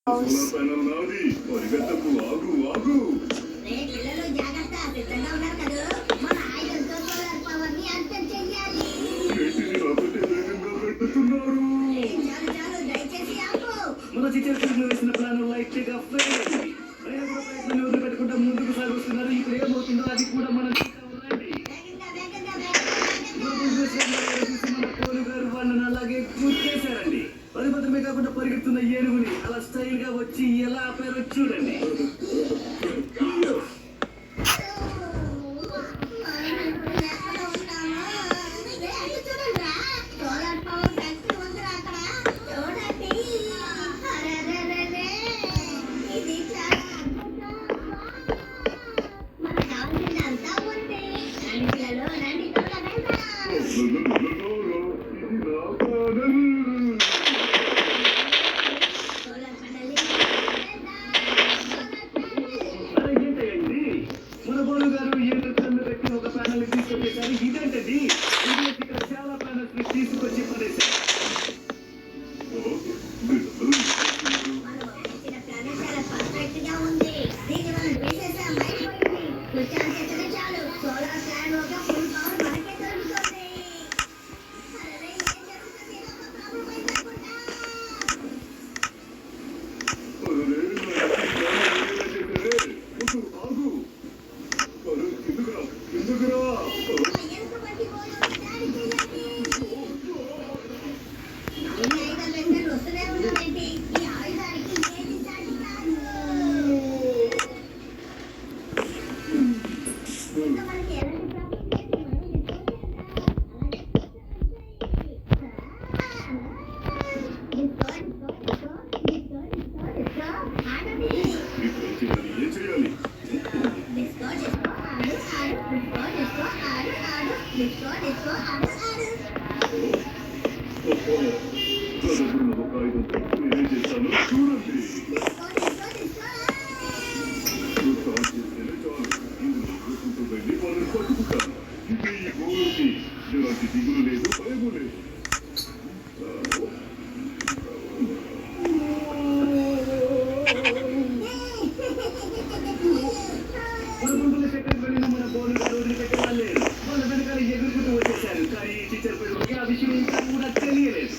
house. మన teacher వేసిన plan light గా ఫెయిల్ ప్రయత్నాన్ని వదిలిపెట్టకుండా ముందుకు సాగుతున్నారు. ఇప్పుడు ఏమవుతుందో అది కూడా మనం మన పోలు గారు వాళ్ళని అలాగే గుర్తేశారండి. పరిమితమే కాకుండా పరిగెత్తున్న ఏనుగుని అలా స్టైల్ గా వచ్చి ఎలా ఆపారో చూడండి. మన పోలు గారు ఏడు కన్ను పెట్టి ఒక ప్యానల్ తీసుకొచ్చేసారు. ఇదేంటది? ఇక్కడ చాలా ప్యానల్స్ తీసుకొచ్చి పడేశారు. దిగులు లేదు, భయము లేదు. మన బోలు గారు వదిలిపెట్టేవాళ్ళేరు. వాళ్ళ వెనకాల ఎగురుకుంటూ వచ్చేసారు. కానీ టీచర్ పేరుకి ఆ విషయం ఇంకా కూడా తెలియలేదు.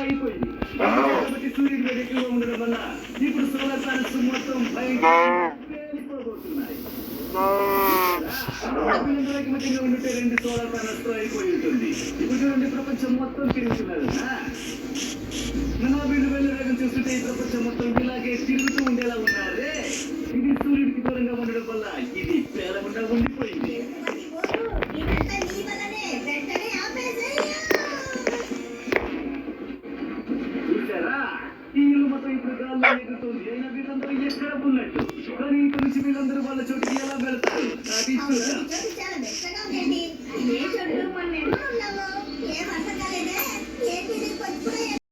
అయిపోయింది కాబట్టి సూర్యుడి మీద ఎక్కువగా ఉండడం వల్ల ఇప్పుడు సోలార్ ప్యానల్స్ మొత్తం పేలిపోబోతున్నాయి. మధ్యగా ఉంటే 2 సోలార్ ప్యానల్స్ తో అయిపోయి ఉంటుంది. ఇప్పుడు చూడండి, ప్రపంచం మొత్తం తిరుగుతున్నారు. మన వీళ్ళు వెళ్ళే వేగం చూస్తుంటే ఈ ప్రపంచం మొత్తం ఇలాగే తిరుగుతూ ఉండేలా ఉన్నారే. ఇది సూర్యుడికి దూరంగా ఉండడం వల్ల ఇది పేలకుండా ఉండిపోయింది. చూసారా, ఈ ఇల్లు మొత్తం ఇప్పుడు గాల్లో ఎగురుతుంది. అయినా వీళ్ళందరూ ఎక్కడ ఉన్నట్టు. కానీ ఇక్కడి నుంచి వీళ్ళందరూ వాళ్ళ చోటుకి ఎలా వెళ్తారు అది చూద్దాం.